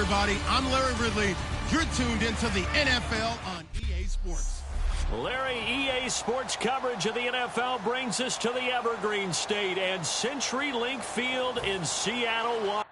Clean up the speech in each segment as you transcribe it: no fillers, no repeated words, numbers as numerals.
everybody. I'm Larry Ridley. You're tuned into the NFL on EA Sports. Larry, EA Sports coverage of the NFL brings us to the Evergreen State and CenturyLink Field in Seattle, Washington.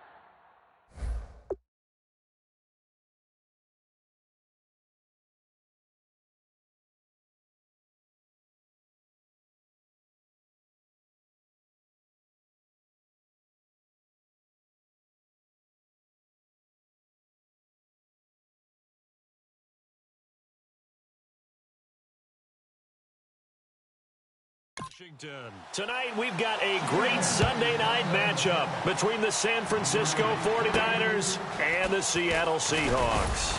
Tonight we've got a great Sunday night matchup between the San Francisco 49ers and the Seattle Seahawks.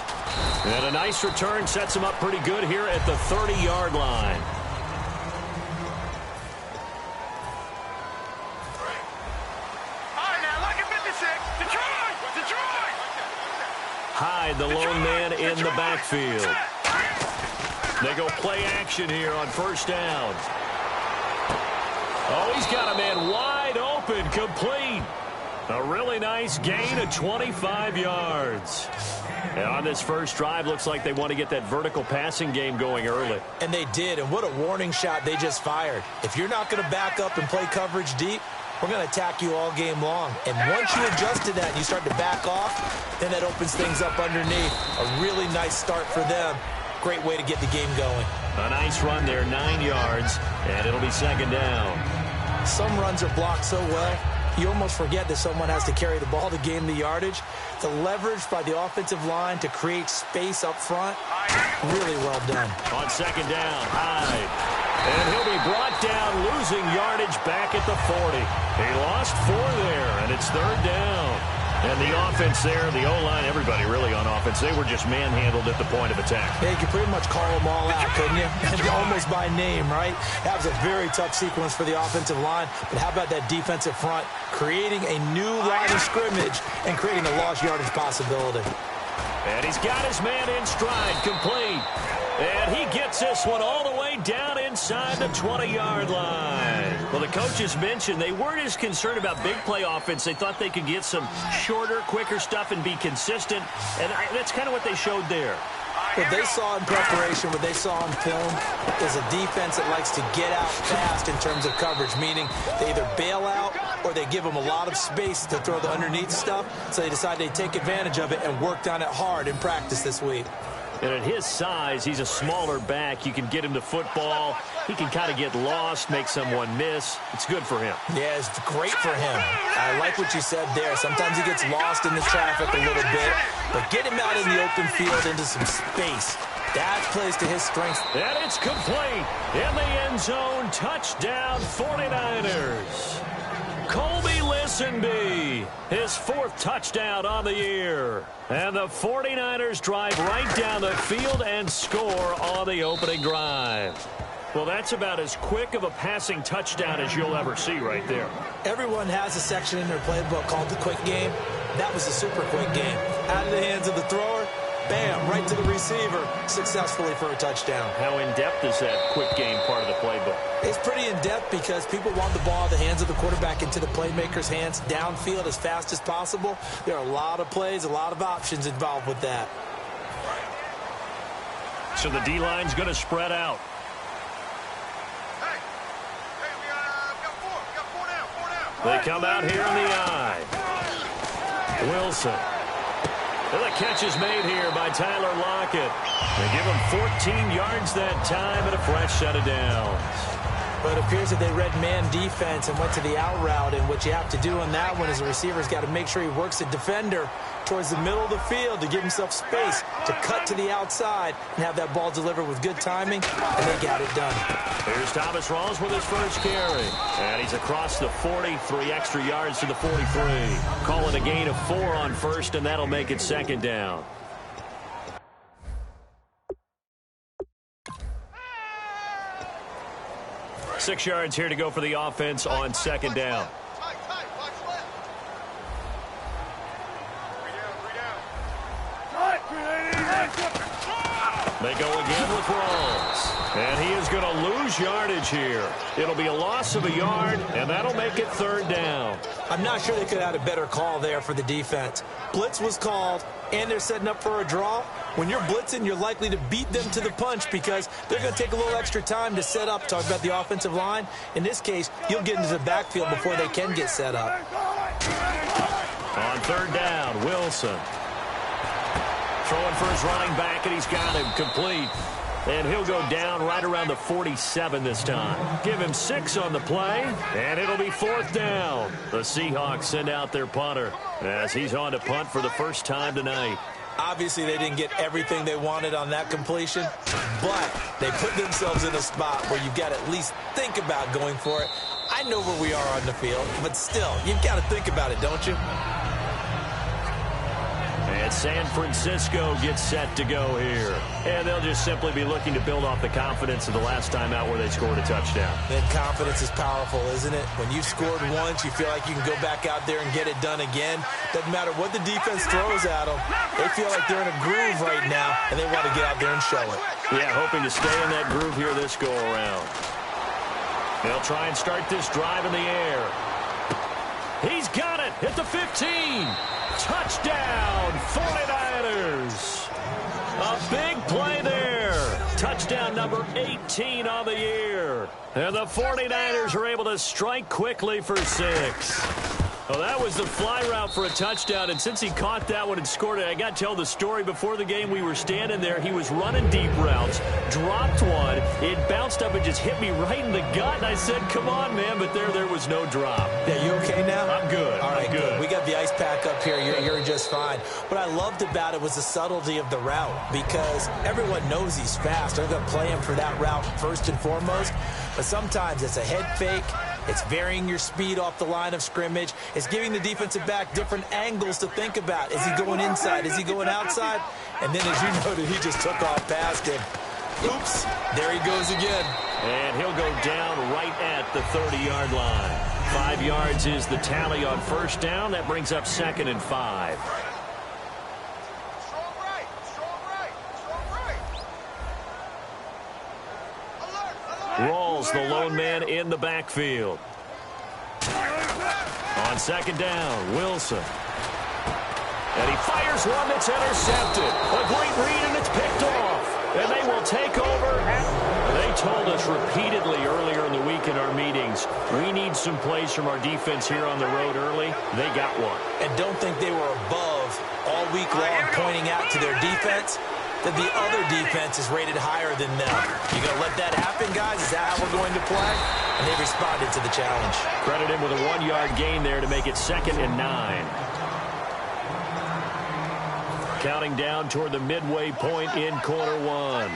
And a nice return sets them up pretty good here at the 30-yard line. Hyde, the lone man in the backfield. They go play action here on first down. Oh, he's got a man wide open, complete. A really nice gain of 25 yards. And on this first drive, looks like they want to get that vertical passing game going early. And they did, and what a warning shot they just fired. If you're not going to back up and play coverage deep, we're going to attack you all game long. And once you adjust to that and you start to back off, then that opens things up underneath. A really nice start for them. Great way to get the game going. A nice run there, 9 yards, and it'll be second down. Some runs are blocked so well, you almost forget that someone has to carry the ball to gain the yardage. The leverage by the offensive line to create space up front, really well done. On second down, Hyde. And he'll be brought down, losing yardage back at the 40. He lost 4 there, and it's third down. And the offense there, the O-line, everybody really on offense, they were just manhandled at the point of attack. Yeah, you could pretty much call them all out, couldn't you? Almost by name, right? That was a very tough sequence for the offensive line. But how about that defensive front creating a new line of scrimmage and creating a lost yardage possibility? And he's got his man in stride, complete. And he gets this one all the way down inside the 20-yard line. Well, the coaches mentioned they weren't as concerned about big play offense. They thought they could get some shorter, quicker stuff and be consistent. And that's kind of what they showed there. What they saw in preparation, what they saw in film, is a defense that likes to get out fast in terms of coverage, meaning they either bail out or they give them a lot of space to throw the underneath stuff. So they decided they'd take advantage of it and worked on it hard in practice this week. And at his size, he's a smaller back. You can get him to football. He can kind of get lost, make someone miss. It's good for him. Yeah, it's great for him. I like what you said there. Sometimes he gets lost in the traffic a little bit, but get him out in the open field into some space. That plays to his strengths. And it's complete. In the end zone, touchdown 49ers. Colby Listenby, his 4th touchdown on the year. And the 49ers drive right down the field and score on the opening drive. Well, that's about as quick of a passing touchdown as you'll ever see right there. Everyone has a section in their playbook called the quick game. That was a super quick game. Out of the hands of the thrower, bam, right to the receiver, successfully for a touchdown. How in-depth is that quick game part of the playbook? It's pretty in-depth because people want the ball in the hands of the quarterback into the playmaker's hands downfield as fast as possible. There are a lot of plays, a lot of options involved with that. So the D-line's going to spread out. They come out here in the eye. Wilson. Well, the catch is made here by Tyler Lockett. They give him 14 yards that time and a fresh set of downs. But it appears that they read man defense and went to the out route. And what you have to do on that one is the receiver's got to make sure he works the defender towards the middle of the field to give himself space to cut to the outside and have that ball delivered with good timing, and they got it done. Here's Thomas Rawls with his first carry. And he's across the 40, 3 extra yards to the 43. Call it a gain of 4 on first, and that'll make it second down. Six yards here to go for the offense on second down. They go again with Rawls. And he is going to lose yardage here. It'll be a loss of a yard, and that'll make it 3rd down. I'm not sure they could have had a better call there for the defense. Blitz was called, and they're setting up for a draw. When you're blitzing, you're likely to beat them to the punch because they're going to take a little extra time to set up. Talk about the offensive line. In this case, you'll get into the backfield before they can get set up. On 3rd down, Wilson. Throwing for his running back, and he's got him complete. And he'll go down right around the 47 this time. Give him 6 on the play, and it'll be 4th down. The Seahawks send out their punter as he's on to punt for the first time tonight. Obviously, they didn't get everything they wanted on that completion, but they put themselves in a spot where you've got to at least think about going for it. I know where we are on the field, but still, you've got to think about it, don't you? And San Francisco gets set to go here. And they'll just simply be looking to build off the confidence of the last time out where they scored a touchdown. Then confidence is powerful, isn't it? When you've scored once, you feel like you can go back out there and get it done again. Doesn't matter what the defense throws at them. They feel like they're in a groove right now, and they want to get out there and show it. Yeah, hoping to stay in that groove here this go-around. They'll try and start this drive in the air. He's got it at the 15. Touchdown, 49ers. A big play there. Touchdown number 18 on the year. And the 49ers are able to strike quickly for 6. Well, that was the fly route for a touchdown, and since he caught that one and scored it, I got to tell the story. Before the game, we were standing there. He was running deep routes, dropped one. It bounced up and just hit me right in the gut, and I said, come on, man, but there was no drop. Yeah, you okay now? I'm good. All right, I'm good. We got the ice pack up here. You're just fine. What I loved about it was the subtlety of the route because everyone knows he's fast. They're going to play him for that route first and foremost, but sometimes it's a head fake. It's varying your speed off the line of scrimmage. It's giving the defensive back different angles to think about. Is he going inside? Is he going outside? And then, as you noted, he just took off past him. Oops, there he goes again. And he'll go down right at the 30-yard line. 5 yards is the tally on first down. That brings up 2nd and 5. Rawls, the lone man in the backfield. On 2nd down, Wilson. And he fires one that's intercepted. A great read, and it's picked off. And they will take over. They told us repeatedly earlier in the week in our meetings, we need some plays from our defense here on the road early. They got one. And don't think they were above all week long pointing out to their defense that the other defense is rated higher than them. You going to let that happen, guys? Is that how we're going to play? And they responded to the challenge. Credit him with a 1-yard gain there to make it 2nd and 9. Counting down toward the midway point in quarter 1.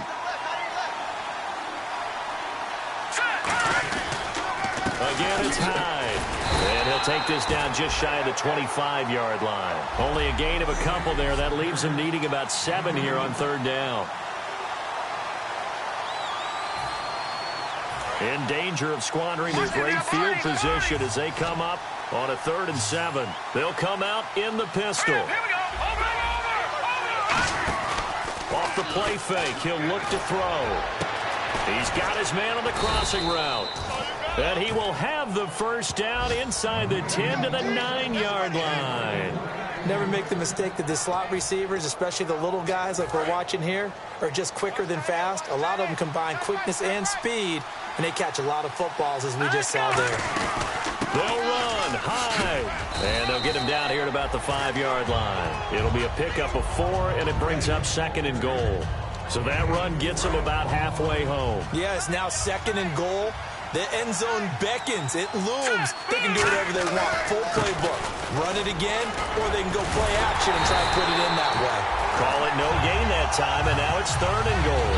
Again, it's Hyde. And he'll take this down just shy of the 25-yard line. Only a gain of a couple there. That leaves him needing about 7 here on 3rd down. In danger of squandering their great field position as they come up on a 3rd and 7. They'll come out in the pistol. Off the play fake, he'll look to throw. He's got his man on the crossing route. And he will have the first down inside the 10 to the 9-yard line. Never make the mistake that the slot receivers, especially the little guys like we're watching here, are just quicker than fast. A lot of them combine quickness and speed, and they catch a lot of footballs, as we just saw there. They'll run high, and they'll get him down here at about the 5-yard line. It'll be a pickup of 4, and it brings up 2nd and goal. So that run gets them about halfway home. Yeah, it's now 2nd and goal. The end zone beckons. It looms. They can do whatever they want. Full playbook. Run it again, or they can go play action and try to put it in that way. Call it no gain that time, and now it's 3rd and goal.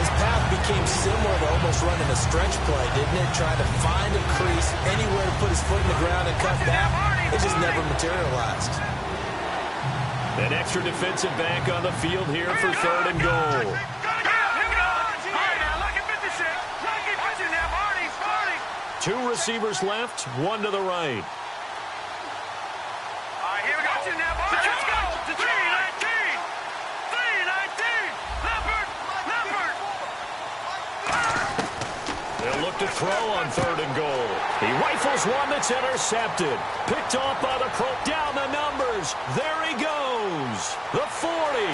His path became similar to almost running a stretch play, didn't it? Trying to find a crease, anywhere to put his foot in the ground and cut back. It just never materialized. An extra defensive back on the field here for 3rd and goal. 2 receivers left, 1 to the right. Here we go. Let's go. 3-19. 3-19. Leopard. throw on 3rd and goal. He rifles one that's intercepted. Picked off by the pro. Down the numbers. There he goes. The 40.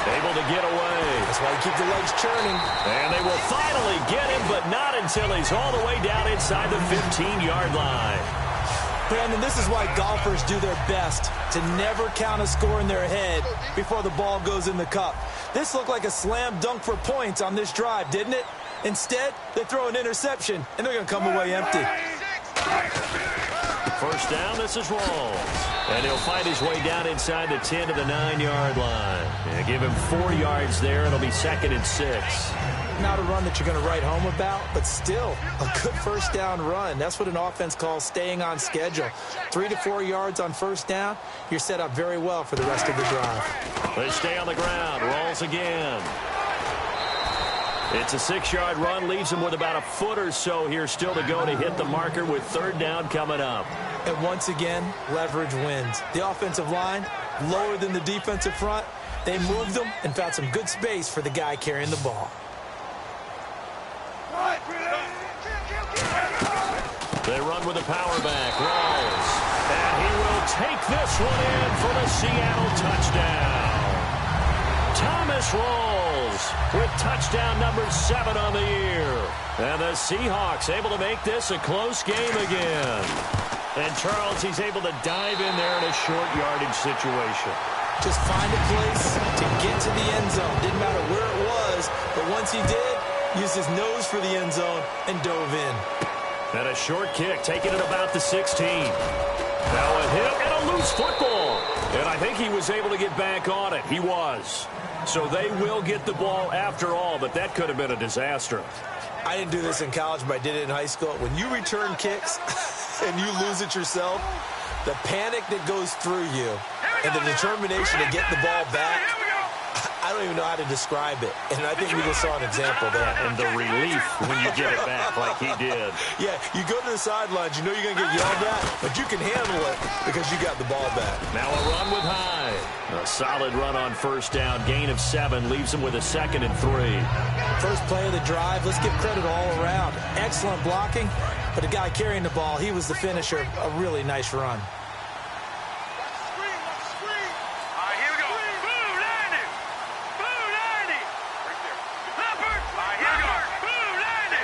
Able to get away. That's why you keep the legs churning. And they will finally get him, but not until he's all the way down inside the 15-yard line. Brandon, this is why golfers do their best to never count a score in their head before the ball goes in the cup. This looked like a slam dunk for points on this drive, didn't it? Instead, they throw an interception, and they're going to come away empty. First down, this is Rawls. And he'll fight his way down inside the 10 to the 9-yard line. And give him 4 yards there. It'll be 2nd and 6. Not a run that you're going to write home about, but still a good first down run. That's what an offense calls staying on schedule. 3 to 4 yards on first down, you're set up very well for the rest of the drive. They stay on the ground. Rawls again. It's a 6-yard run. Leaves him with about a foot or so here still to go to hit the marker with 3rd down coming up. And once again, leverage wins. The offensive line, lower than the defensive front. They moved them and found some good space for the guy carrying the ball. They run with a power back. Rawls. And he will take this one in for the Seattle touchdown. Thomas Rawls with touchdown number 7 on the year. And the Seahawks able to make this a close game again. And Charles, he's able to dive in there in a short yardage situation. Just find a place to get to the end zone. Didn't matter where it was, but once he did, used his nose for the end zone and dove in. And a short kick, taking it about the 16. Now a hit and a loose football. And I think he was able to get back on it. He was. So they will get the ball after all, but that could have been a disaster. I didn't do this in college, but I did it in high school. When you return kicks and you lose it yourself, the panic that goes through you and the determination to get the ball back, I don't even know how to describe it. And I think we just saw an example there. And the relief when you get it back like he did. Yeah, you go to the sidelines, you know you're going to get yelled at, but you can handle it because you got the ball back. Now a run with Hyde. A solid run on first down. Gain of 7 leaves him with a 2nd and 3. First play of the drive. Let's give credit all around. Excellent blocking, but the guy carrying the ball, he was the finisher. A really nice run.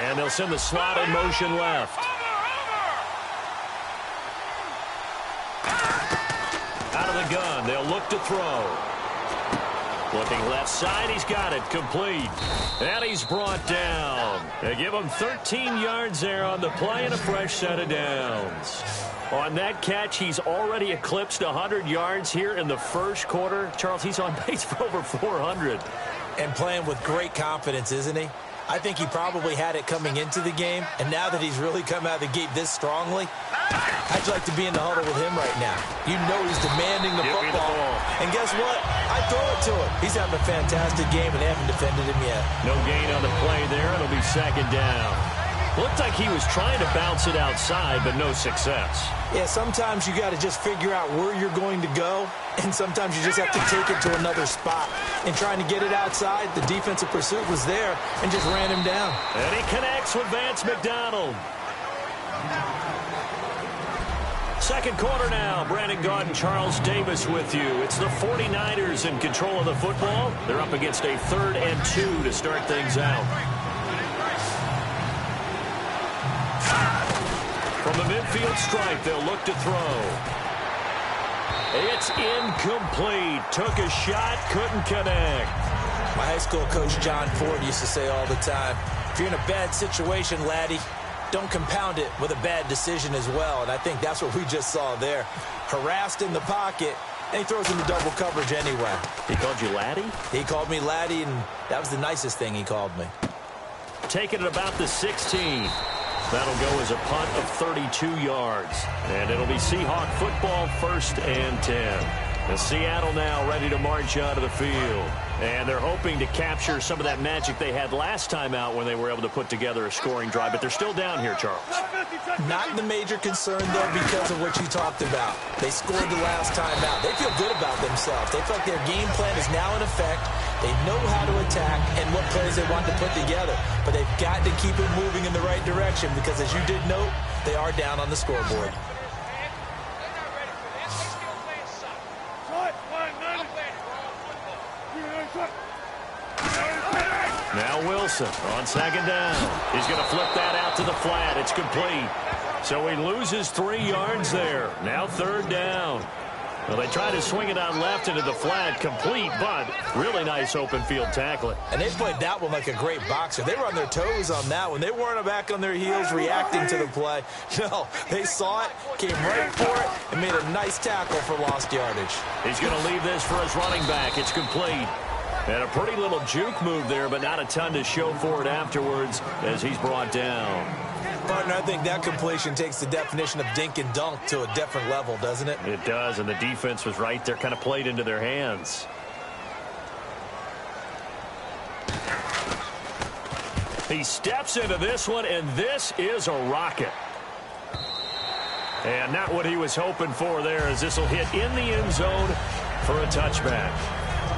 And they'll send the slot in motion left. Out of the gun, they'll look to throw. Looking left side, he's got it, complete. And he's brought down. They give him 13 yards there on the play and a fresh set of downs. On that catch, he's already eclipsed 100 yards here in the first quarter. Charles, he's on pace for over 400. And playing with great confidence, isn't he? I think he probably had it coming into the game, and now that he's really come out of the gate this strongly, I'd like to be in the huddle with him right now. You know he's demanding the football. And guess what? I throw it to him. He's having a fantastic game, and they haven't defended him yet. No gain on the play there. It'll be 2nd down. Looked like he was trying to bounce it outside, but no success. Yeah, sometimes you got to just figure out where you're going to go, and sometimes you just have to take it to another spot. And trying to get it outside, the defensive pursuit was there and just ran him down. And he connects with Vance McDonald. Second quarter now. Brandon Gaudin, Charles Davis with you. It's the 49ers in control of the football. They're up against a 3rd and 2 to start things out. From the midfield stripe, they'll look to throw. It's incomplete. Took a shot, couldn't connect. My high school coach, John Ford, used to say all the time, if you're in a bad situation, laddie, don't compound it with a bad decision as well. And I think that's what we just saw there. Harassed in the pocket, and he throws into double coverage anyway. He called you laddie? He called me laddie, and that was the nicest thing he called me. Taking it about the 16. That'll go as a punt of 32 yards. And it'll be Seahawk football, 1st and 10. And Seattle now ready to march out of the field. And they're hoping to capture some of that magic they had last time out when they were able to put together a scoring drive. But they're still down here, Charles. Not the major concern, though, because of what you talked about. They scored the last time out. They feel good about themselves. They feel like their game plan is now in effect. They know how to attack and what plays they want to put together. but they've got to keep it moving in the right direction because, as you did note, they are down on the scoreboard. Now Wilson on second down. He's going to flip that out to the flat. It's complete. So he loses 3 yards there. Now third down. Well, they try to swing it out left into the flat, complete, but really nice open field tackling. And they played that one like a great boxer. They were on their toes on that one. They weren't back on their heels reacting to the play. No, they saw it, came right for it, and made a nice tackle for lost yardage. He's going to leave this for his running back. It's complete. And a pretty little juke move there, but not a ton to show for it afterwards as he's brought down. Partner, I think that completion takes the definition of dink and dunk to a different level, doesn't it? It does, and the defense was right there, kind of played into their hands. He steps into this one, and this is a rocket. And not what he was hoping for there, as this will hit in the end zone for a touchback.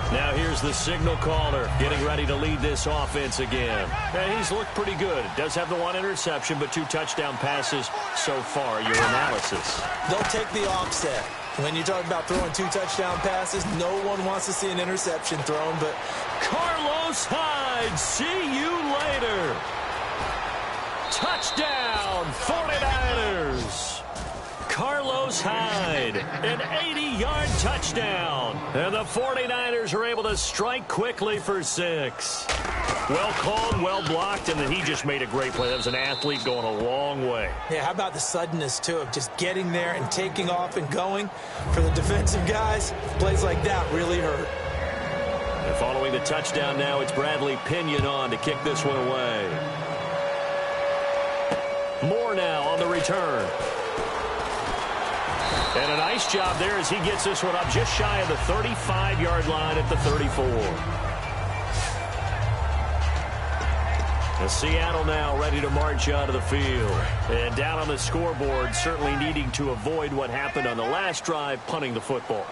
Now here's the signal caller getting ready to lead this offense again. And he's looked pretty good. Does have the 1 interception, but 2 touchdown passes so far. Your analysis. They'll take the offset. When you talk about throwing 2 touchdown passes, no one wants to see an interception thrown, but Carlos Hyde, see you later. Touchdown, 49ers. Carlos Hyde, an 80-yard touchdown. And the 49ers are able to strike quickly for 6. Well called, well blocked, and then he just made a great play. That was an athlete going a long way. Yeah, how about the suddenness, too, of just getting there and taking off and going? For the defensive guys, plays like that really hurt. And following the touchdown now, it's Bradley Pinion on to kick this one away. Moore now on the return. And a nice job there as he gets this one up just shy of the 35-yard line at the 34. And Seattle now ready to march out of the field. And down on the scoreboard, certainly needing to avoid what happened on the last drive, punting the football.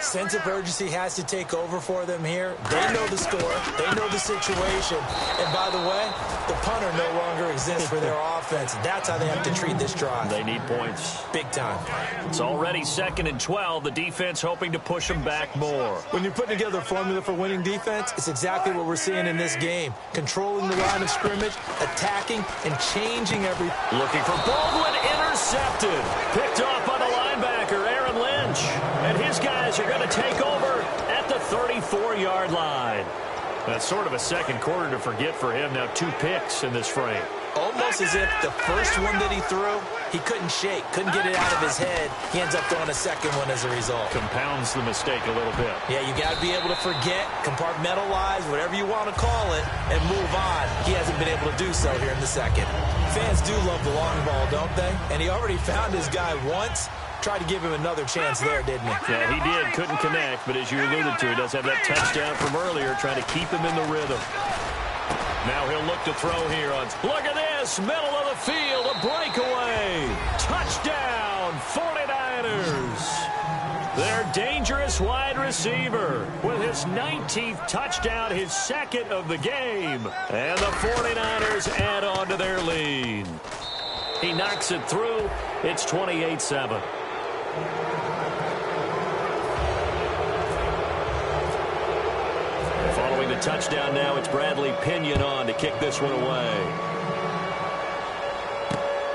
Sense of urgency has to take over for them here. They know the score. They know the situation. And by the way, the punter no longer exists for their offense. That's how they have to treat this drive. They need points. Big time. It's already 2nd and 12. The defense hoping to push them back more. When you're putting together a formula for winning defense, it's exactly what we're seeing in this game. Controlling the line of scrimmage, attacking, and changing every... Looking for Baldwin, intercepted. Picked off by the linebacker, Aaron Lynch. And his guys are going to take over at the 34-yard line. That's sort of a second quarter to forget for him. Now 2 picks in this frame. Almost as if the first one that he threw, he couldn't shake, couldn't get it out of his head. He ends up throwing a second one as a result. Compounds the mistake a little bit. Yeah, you got to be able to forget, compartmentalize, whatever you want to call it, and move on. He hasn't been able to do so here in the second. Fans do love the long ball, don't they? And he already found his guy once. Tried to give him another chance there, didn't he? Yeah, he did. Couldn't connect, but as you alluded to, he does have that touchdown from earlier, trying to keep him in the rhythm. Now he'll look to throw here on. Look at this, middle of the field, a breakaway. Touchdown, 49ers. Their dangerous wide receiver with his 19th touchdown, his 2nd of the game. And the 49ers add on to their lead. He knocks it through. It's 28-7. Following the touchdown now, it's Bradley Pinion on to kick this one away.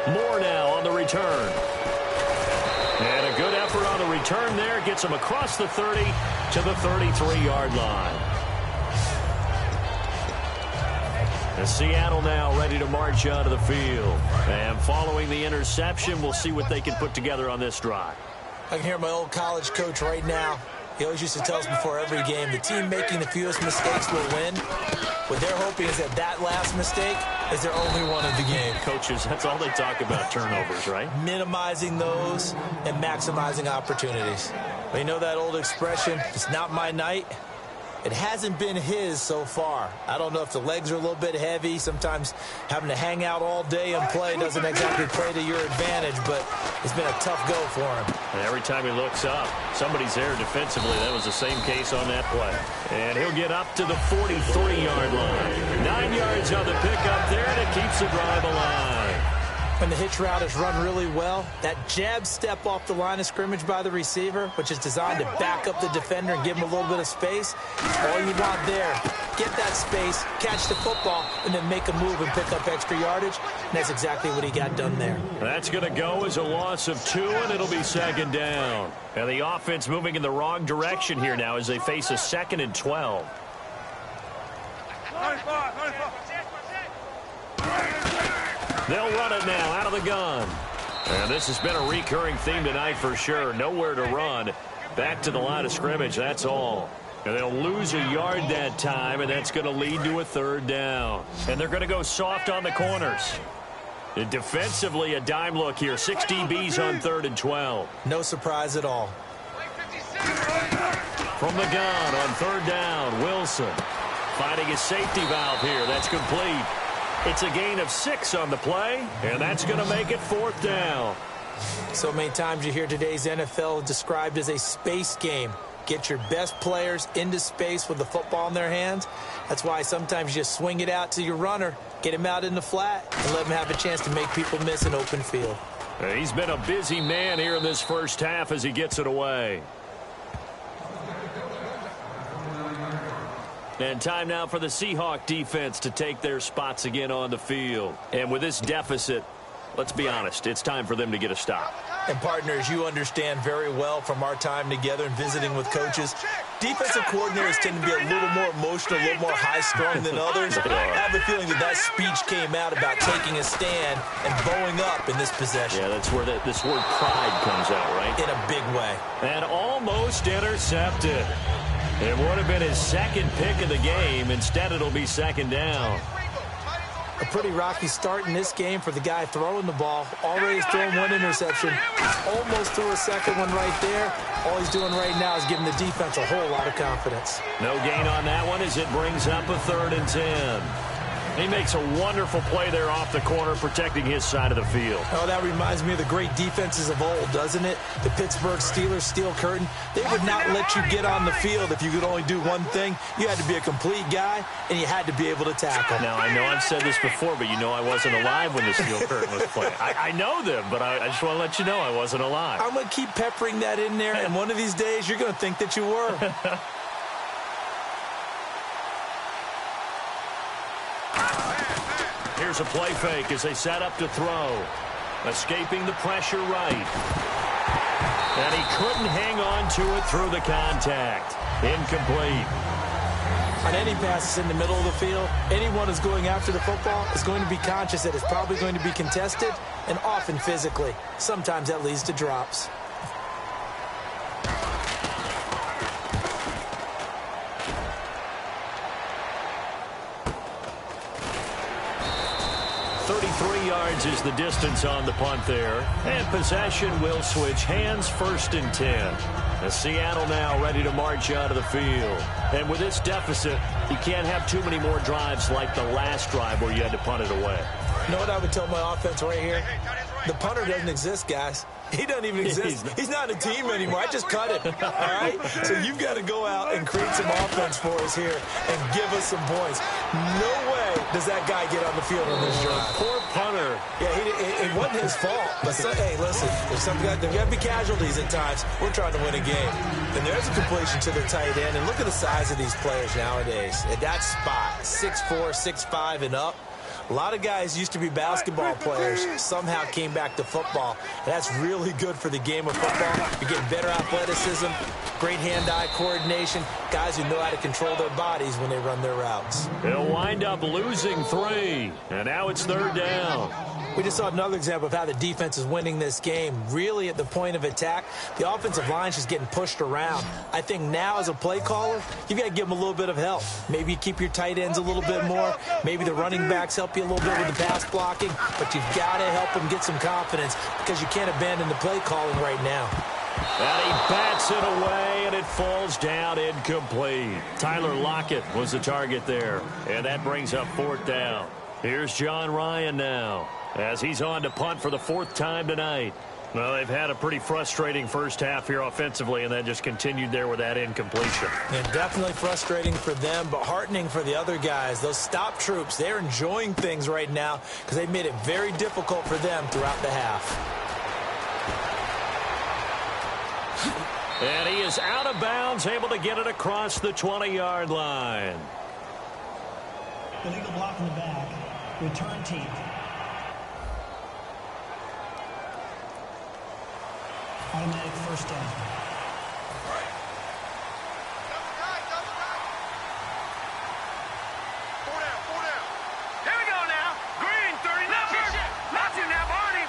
Moore now on the return. And a good effort on the return there. Gets him across the 30 to the 33-yard line. And Seattle now ready to march out of the field. And following the interception, we'll see what they can put together on this drive. I can hear my old college coach right now. He always used to tell us before every game, the team making the fewest mistakes will win. What they're hoping is that that last mistake is their only one of the game. Coaches, that's all they talk about, turnovers, right? Minimizing those and maximizing opportunities. But you know that old expression, it's not my night. It hasn't been his so far. I don't know if the legs are a little bit heavy. Sometimes having to hang out all day and play doesn't exactly play to your advantage, but it's been a tough go for him. And every time he looks up, somebody's there defensively. That was the same case on that play. And he'll get up to the 43-yard line. 9 yards on the pickup there, and it keeps the drive alive. When the hitch route is run really well, that jab step off the line of scrimmage by the receiver, which is designed to back up the defender and give him a little bit of space, all you want there. Get that space, catch the football, and then make a move and pick up extra yardage. And that's exactly what he got done there. That's going to go as a loss of 2, and it'll be second down. And the offense moving in the wrong direction here now as they face a 2nd and 12. They'll run it now out of the gun. And this has been a recurring theme tonight for sure. Nowhere to run. Back to the line of scrimmage, that's all. And they'll lose a yard that time, and that's going to lead to a 3rd down. And they're going to go soft on the corners. And defensively, a dime look here. 6 DBs on 3rd and 12. No surprise at all. From the gun on 3rd down, Wilson finding his safety valve here. That's complete. It's a gain of 6 on the play, and that's going to make it 4th down. So many times you hear today's NFL described as a space game. Get your best players into space with the football in their hands. That's why sometimes you just swing it out to your runner, get him out in the flat, and let him have a chance to make people miss an open field. He's been a busy man here in this first half as he gets it away. And time now for the Seahawk defense to take their spots again on the field. And with this deficit, let's be honest, it's time for them to get a stop. And partners, you understand very well from our time together and visiting with coaches, defensive coordinators tend to be a little more emotional, a little more high-strung than others. I have a feeling that speech came out about taking a stand and bowing up in this possession. Yeah, that's where this word pride comes out, right? In a big way. And almost intercepted. It would have been his 2nd pick of the game. Instead, it'll be 2nd down. A pretty rocky start in this game for the guy throwing the ball. Already thrown 1 interception. Almost threw a 2nd one right there. All he's doing right now is giving the defense a whole lot of confidence. No gain on that one as it brings up a 3rd and 10. He makes a wonderful play there off the corner, protecting his side of the field. Oh, that reminds me of the great defenses of old, doesn't it? The Pittsburgh Steelers steel curtain. They would not let you get on the field if you could only do one thing. You had to be a complete guy, and you had to be able to tackle. Now, I know I've said this before, but you know I wasn't alive when the steel curtain was playing. I know them, but I just want to let you know I wasn't alive. I'm going to keep peppering that in there, and one of these days you're going to think that you were. Here's a play fake as they set up to throw. Escaping the pressure right. And he couldn't hang on to it through the contact. Incomplete. On any passes in the middle of the field, anyone who's going after the football is going to be conscious that it's probably going to be contested, and often physically. Sometimes that leads to drops. Yards is the distance on the punt there. And possession will switch hands, 1st and 10. As Seattle now ready to march out of the field. And with this deficit, you can't have too many more drives like the last drive where you had to punt it away. You know what I would tell my offense right here? The punter doesn't exist, guys. He doesn't even exist. He's not a team anymore. I just cut it. All right? So you've got to go out and create some offense for us here and give us some points. No way does that guy get on the field on this drive. Poor punter. Yeah, it wasn't his fault. But hey, listen, there's got to be casualties at times. We're trying to win a game. And there's a completion to the tight end. And look at the size of these players nowadays. At that spot, 6'4", 6'5", and up. A lot of guys used to be basketball players, somehow came back to football. And that's really good for the game of football. You're getting better athleticism, great hand-eye coordination, guys who know how to control their bodies when they run their routes. They'll wind up losing 3, and now it's 3rd down. We just saw another example of how the defense is winning this game. Really at the point of attack, the offensive line is just getting pushed around. I think now as a play caller, you've got to give them a little bit of help. Maybe you keep your tight ends a little bit more. Maybe the running backs help you a little bit with the pass blocking. But you've got to help them get some confidence because you can't abandon the play calling right now. And he bats it away, and it falls down incomplete. Tyler Lockett was the target there, and that brings up 4th down. Here's John Ryan now, as he's on to punt for the 4th time tonight. Well, they've had a pretty frustrating first half here offensively, and then just continued there with that incompletion. And definitely frustrating for them, but heartening for the other guys. Those stop troops, they're enjoying things right now because they've made it very difficult for them throughout the half. And he is out of bounds, able to get it across the 20-yard line. Illegal block in the back. Return team. Automatic first down. Four down. Here we go now. Green, 30 numbers. Not you now, Barney.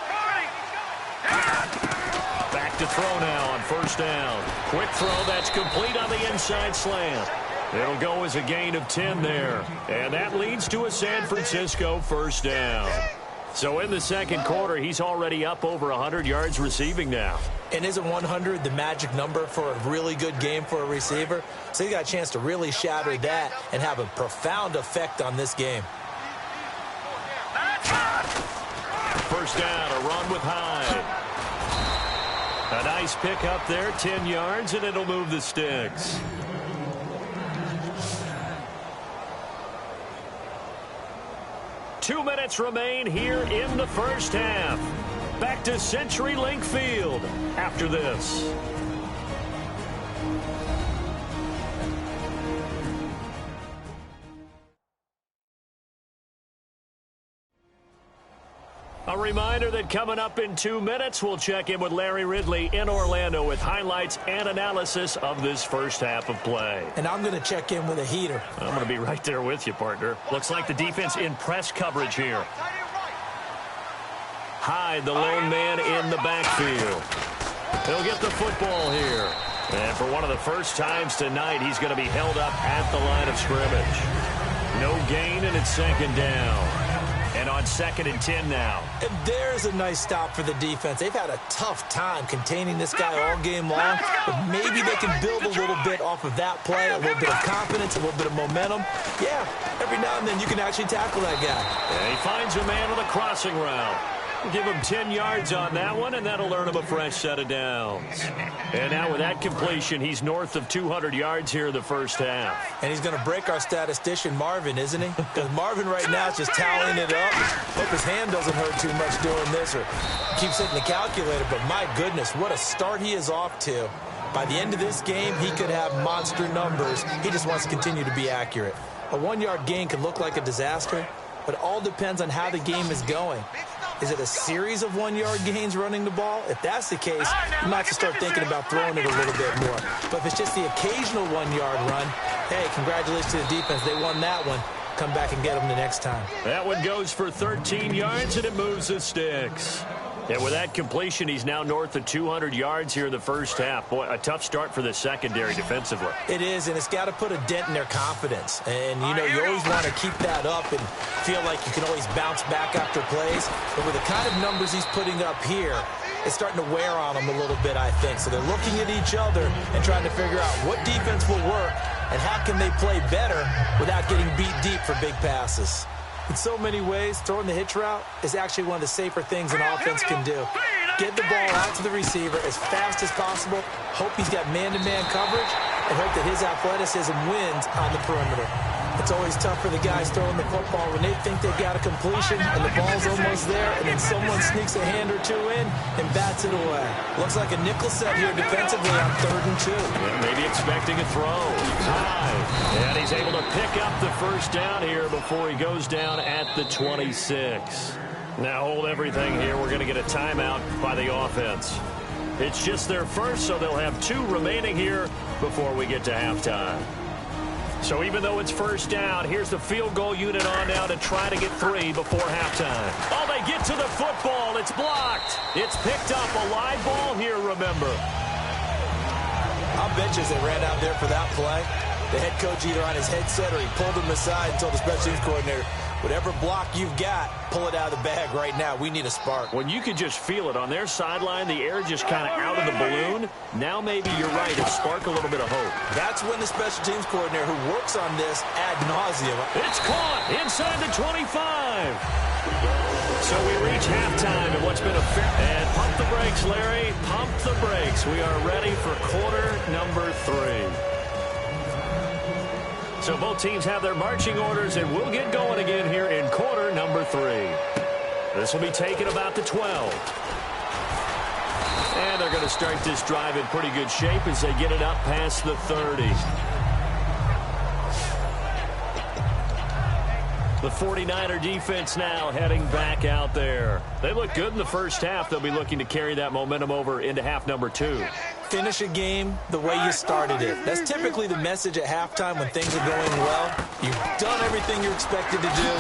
Back to throw now on 1st down. Quick throw that's complete on the inside slant. It'll go as a gain of 10 there. And that leads to a San Francisco 1st down. So in the second quarter, he's already up over 100 yards receiving now. And isn't 100 the magic number for a really good game for a receiver? So he got a chance to really shatter that and have a profound effect on this game. 1st down, a run with Hyde. A nice pick up there, 10 yards, and it'll move the sticks. Two minutes remain here in the first half. Back to CenturyLink Field after this. A reminder that coming up in 2 minutes, we'll check in with Larry Ridley in Orlando with highlights and analysis of this first half of play. And I'm going to check in with a heater. I'm going to be right there with you, partner. Looks like the defense in press coverage here. Hyde, the lone man in the backfield. He'll get the football here. And for one of the first times tonight, he's going to be held up at the line of scrimmage. No gain, and it's 2nd down. And on 2nd and 10 now. And there's a nice stop for the defense. They've had a tough time containing this guy all game long, but maybe they can build a little bit off of that play, a little bit of confidence, a little bit of momentum. Yeah, every now and then you can actually tackle that guy. And he finds a man on the crossing route. Give him 10 yards on that one, and that'll earn him a fresh set of downs. And now with that completion, he's north of 200 yards here in the first half. And he's going to break our statistician, Marvin, isn't he? Because Marvin right now is just tallying it up. Hope his hand doesn't hurt too much doing this or keeps hitting the calculator. But my goodness, what a start he is off to. By the end of this game, he could have monster numbers. He just wants to continue to be accurate. A 1-yard gain could look like a disaster, but it all depends on how the game is going. Is it a series of 1-yard gains running the ball? If that's the case, you might have to start thinking about throwing it a little bit more. But if it's just the occasional 1-yard run, hey, congratulations to the defense. They won that one. Come back and get them the next time. That one goes for 13 yards, and it moves the sticks. And with that completion, he's now north of 200 yards here in the first half. Boy, a tough start for the secondary defensively. It is, and it's got to put a dent in their confidence. And, you know, you always want to keep that up and feel like you can always bounce back after plays. But with the kind of numbers he's putting up here, it's starting to wear on them a little bit, I think. So they're looking at each other and trying to figure out what defense will work and how can they play better without getting beat deep for big passes. In so many ways, throwing the hitch route is actually one of the safer things an offense can do. Get the ball out to the receiver as fast as possible, hope he's got man-to-man coverage, and hope that his athleticism wins on the perimeter. It's always tough for the guys throwing the football when they think they've got a completion and the ball's almost there, and then someone sneaks a hand or two in and bats it away. Looks like a nickel set here defensively on 3rd and 2. Yeah, maybe expecting a throw. High. And he's able to pick up the first down here before he goes down at the 26. Now hold everything here. We're going to get a timeout by the offense. It's just their first, so they'll have 2 remaining here before we get to halftime. So even though it's first down, here's the field goal unit on now to try to get 3 before halftime. Oh, they get to the football. It's blocked. It's picked up. A live ball here, remember. I'll bet you as they ran out there for that play, the head coach either on his headset or he pulled him aside and told the special teams coordinator, Whatever block you've got, pull it out of the bag right now. We need a spark. When you could just feel it on their sideline, the air just kind of out of the balloon. Now maybe you're right, it sparked a little bit of hope. That's when the special teams coordinator who works on this ad nauseum. It's caught inside the 25. So we reach halftime in what's been a fair... And pump the brakes, Larry. Pump the brakes. We are ready for quarter number 3. So both teams have their marching orders, and we'll get going again here in quarter number 3. This will be taken about the 12. And they're going to start this drive in pretty good shape as they get it up past the 30. The 49er defense now heading back out there. They look good in the first half. They'll be looking to carry that momentum over into half number 2. Finish a game the way you started it. That's typically the message at halftime when things are going well. You've done everything you're expected to do.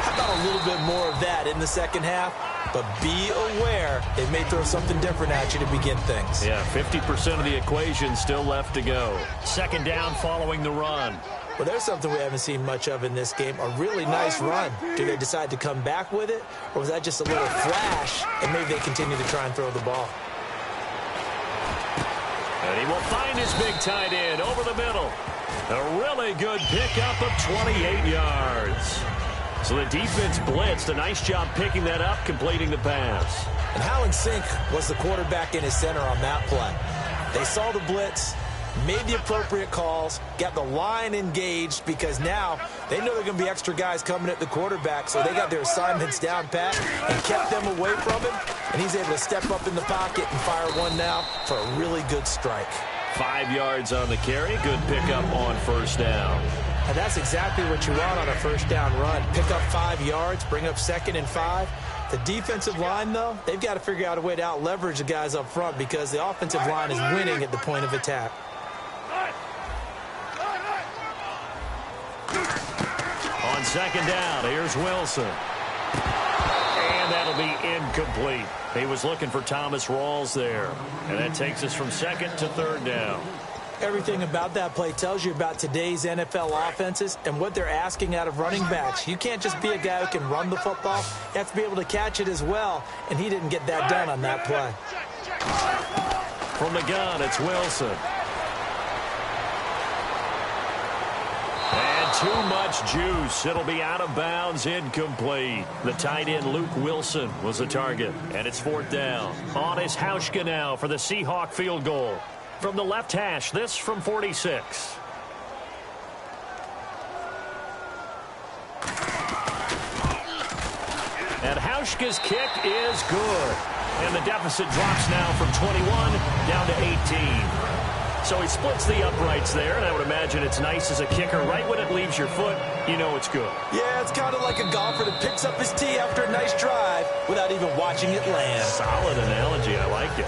How about a little bit more of that in the second half? But be aware they may throw something different at you to begin things. Yeah, 50% of the equation still left to go. Second down following the run. Well, there's something we haven't seen much of in this game, a really nice run. Do they decide to come back with it, or was that just a little flash, and maybe they continue to try and throw the ball? And he will find his big tight end over the middle. A really good pickup of 28 yards. So the defense blitzed. A nice job picking that up, completing the pass. And how in sync was the quarterback in his center on that play? They saw the blitz, made the appropriate calls, got the line engaged because now they know there are going to be extra guys coming at the quarterback, so they got their assignments down pat and kept them away from him, and he's able to step up in the pocket and fire one now for a really good strike. 5 yards on the carry. Good pickup on first down. And that's exactly what you want on a first down run. Pick up 5 yards, bring up 2nd and 5. The defensive line, though, they've got to figure out a way to out-leverage the guys up front because the offensive line is winning at the point of attack. On second down, here's Wilson. And that'll be incomplete. He was looking for Thomas Rawls there. And that takes us from second to third down. Everything about that play tells you about today's NFL offenses and what they're asking out of running backs. You can't just be a guy who can run the football. You have to be able to catch it as well, and he didn't get that done on that play. From the gun, it's Wilson. And too much juice. It'll be out of bounds, incomplete. The tight end, Luke Wilson, was the target, and it's fourth down. On is Hauschka now for the Seahawk field goal. From the left hash, this from 46. And Hauschka's kick is good. And the deficit drops now from 21 down to 18. So he splits the uprights there, and I would imagine it's nice as a kicker. Right when it leaves your foot, you know it's good. Yeah, it's kind of like a golfer that picks up his tee after a nice drive without even watching it land. Solid analogy. I like it.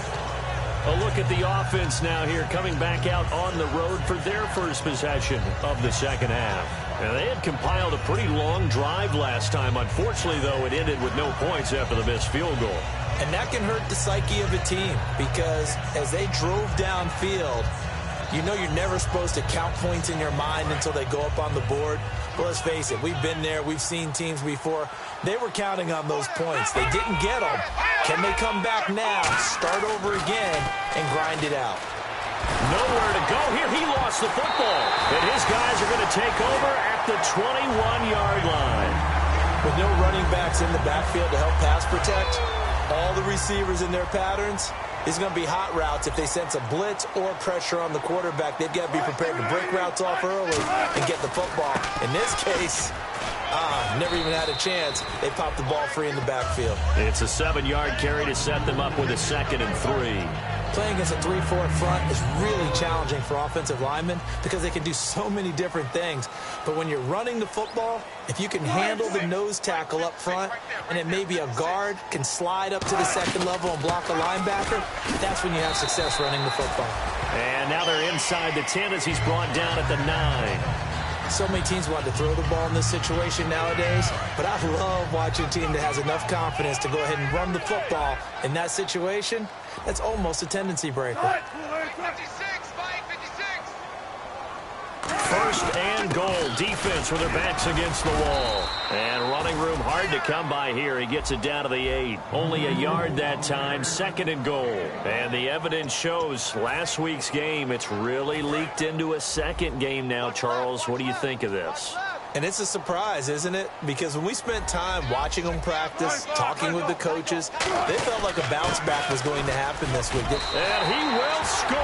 A look at the offense now here, coming back out on the road for their first possession of the second half. Now, they had compiled a pretty long drive last time. Unfortunately, though, it ended with no points after the missed field goal. And that can hurt the psyche of a team because as they drove downfield, you know you're never supposed to count points in your mind until they go up on the board. Well, let's face it, we've been there. We've seen teams before. They were counting on those points. They didn't get them. Can they come back now, start over again, and grind it out? Nowhere to go here. He lost the football. And his guys are going to take over at the 21-yard line. With no running backs in the backfield to help pass protect, all the receivers in their patterns, it's going to be hot routes. If they sense a blitz or pressure on the quarterback, they've got to be prepared to break routes off early and get the football. In this case, never even had a chance. They popped the ball free in the backfield. It's a 7-yard carry to set them up with a 2nd and 3. Playing against a 3-4 front is really challenging for offensive linemen because they can do so many different things. But when you're running the football, if you can handle the nose tackle up front and it may be a guard can slide up to the second level and block a linebacker, that's when you have success running the football. And now they're inside the 10 as he's brought down at the 9. So many teams want to throw the ball in this situation nowadays, but I love watching a team that has enough confidence to go ahead and run the football in that situation. That's almost a tendency breaker. 1st first and goal. Defense with their backs against the wall. And running room hard to come by here. He gets it down to the 8. Only a yard that time. Second and goal. And the evidence shows last week's game, it's really leaked into a second game now, Charles. What do you think of this? And it's a surprise, isn't it? Because when we spent time watching them practice, talking with the coaches, they felt like a bounce back was going to happen this week. And he will score.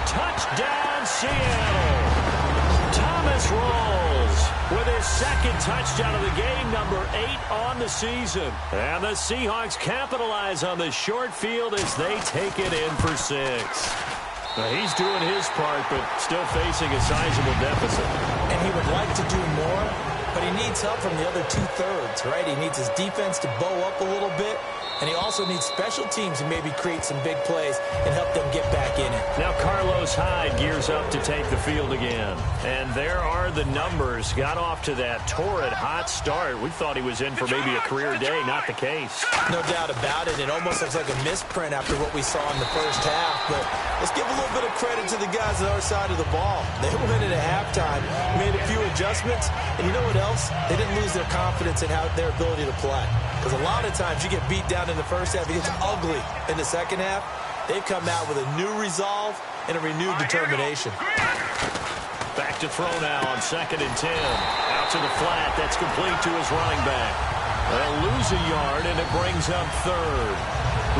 Touchdown, Seattle. Thomas Rawls with his second touchdown of the game, number 8 on the season. And the Seahawks capitalize on the short field as they take it in for 6. Now, he's doing his part, but still facing a sizable deficit. And he would like to do more, but he needs help from the other 2/3, right? He needs his defense to bow up a little bit, and he also needs special teams to maybe create some big plays and help them get back in it. Now Carlos Hyde gears up to take the field again. And there are the numbers. Got off to that torrid hot start. We thought he was in for maybe a career day. Not the case. No doubt about it. It almost looks like a misprint after what we saw in the first half. But let's give a little bit of credit to the guys on our side of the ball. They went in at halftime, made a few adjustments, and you know what else? They didn't lose their confidence in their ability to play. Because a lot of times you get beat down in the first half, it gets ugly in the second half. They've come out with a new resolve and a renewed determination. Back to throw now on 2nd and 10. Out to the flat. That's complete to his running back. They'll lose a yard, and it brings up 3rd.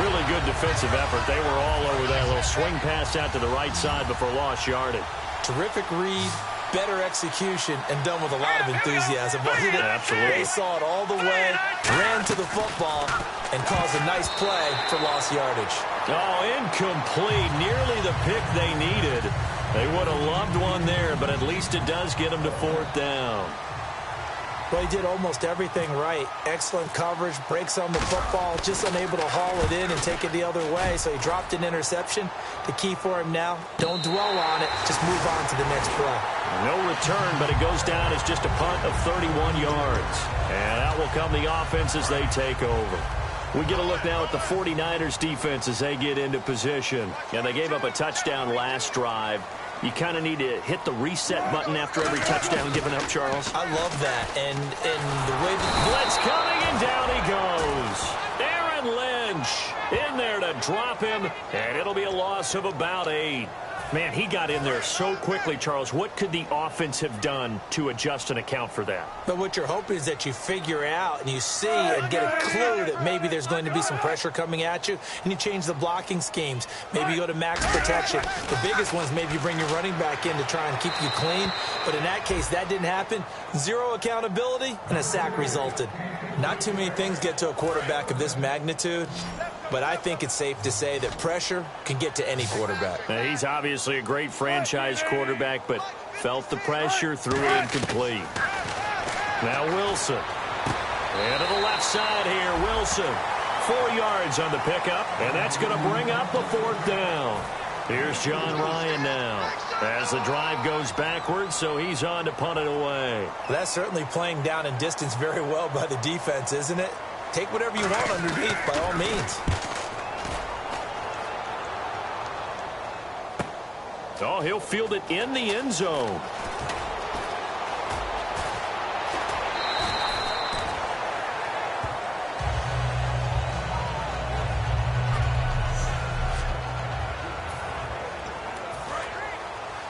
Really good defensive effort. They were all over that little swing pass out to the right side before lost yardage. Terrific read, better execution, and done with a lot of enthusiasm. Absolutely. They saw it all the way, ran to the football, and caused a nice play for lost yardage. Oh, incomplete. Nearly the pick they needed. They would have loved one there, but at least it does get them to 4th down. Well, he did almost everything right. Excellent coverage, breaks on the football, just unable to haul it in and take it the other way. So he dropped an interception. The key for him now, don't dwell on it. Just move on to the next play. No return, but it goes down as just a punt of 31 yards. And out will come the offense as they take over. We get a look now at the 49ers defense as they get into position. And they gave up a touchdown last drive. You kind of need to hit the reset button after every touchdown given up, Charles. I love that. And the way the blitz coming, and down he goes. Aaron Lynch in there to drop him, and it'll be a loss of about 8. Man, he got in there so quickly, Charles. What could the offense have done to adjust and account for that? But what you're hoping is that you figure out and you see and get a clue that maybe there's going to be some pressure coming at you, and you change the blocking schemes. Maybe you go to max protection. The biggest ones, maybe you bring your running back in to try and keep you clean. But in that case, that didn't happen. 0 accountability, and a sack resulted. Not too many things get to a quarterback of this magnitude. But I think it's safe to say that pressure can get to any quarterback. Now, he's obviously a great franchise quarterback, but felt the pressure, threw it incomplete. Now Wilson. And to the left side here, Wilson. 4 yards on the pickup, and that's going to bring up the 4th down. Here's John Ryan now as the drive goes backwards, so he's on to punt it away. That's certainly playing down in distance very well by the defense, isn't it? Take whatever you want underneath, by all means. Oh, he'll field it in the end zone.